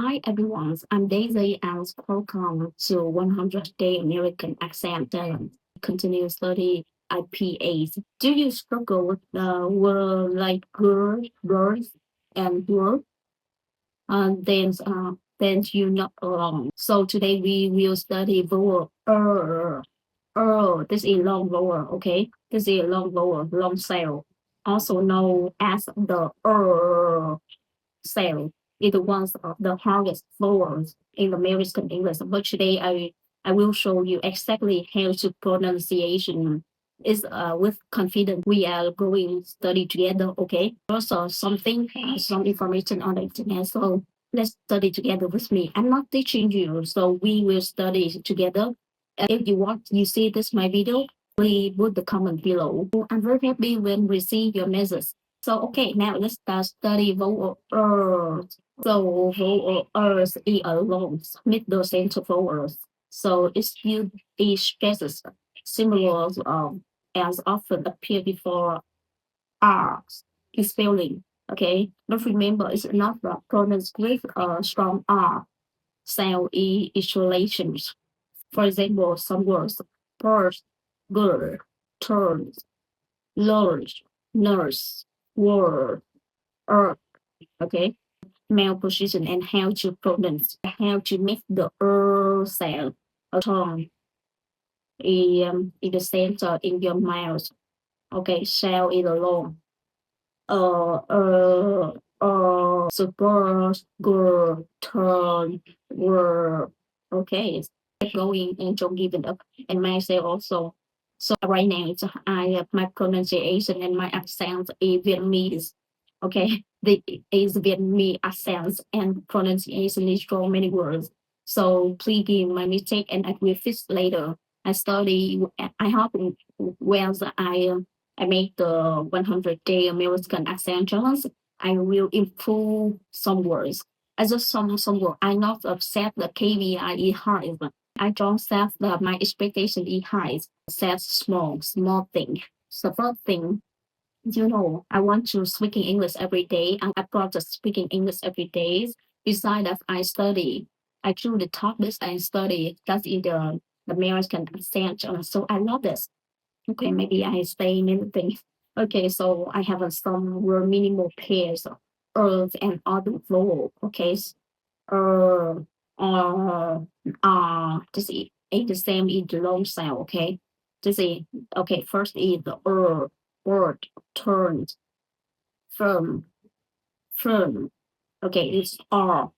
Hi everyone, I'm Daisy and welcome to 100 Day American Accent Challenge. Continue study IPAs. Do you struggle with the word like girls, and word? Then you're not alone. So today we will study vowel This is long vowel, okay? This is long vowel, long sound, also known as the sound is one of the hardest vowels in American English. But today I will show you exactly how to pronunciation is with confidence. We are going to study together, okay? Also some information on the internet. So let's study together with me. I'm not teaching you, so we will study together. If you want, you see this my video, please put the comment below. I'm very happy when we see your message. So okay, now let's start study vowel R's. So vowel R's is a long middle center vowels. So its use is stresses similar as often appear before R's in spelling. Okay, but remember it's not pronounced with a strong R sound in isolations. For example, some words: purse, girl, turns, large, nurse, word, earth. Okay, male position and how to pronounce, how to make the sound a tone in the center in your mouth. Okay, sound is alone. Super, good, turn, word. Okay, going and don't give it up. And myself also. So right now, I have my pronunciation and my accent is Vietnamese. Okay, the is Vietnamese accent and pronunciation is from many words. So please give my mistake and I will fix later. I study. I hope well I make the 100-day American accent challenge. I will improve some words. I just some words. I not upset the KPI is high. I don't set my expectation is high. Set small thing. So first thing, I want to speaking English every day. I practice speaking English every day. Besides that, I study. I choose the topics I study. That's in the American accent. So I love this. Okay, maybe I say many things. Okay, so I have some were minimal pairs of earth and other vowel. Okay, uh, this is the same in the long sound. Okay, this is okay. First is the word, turned, firm, firm. Okay, it's R.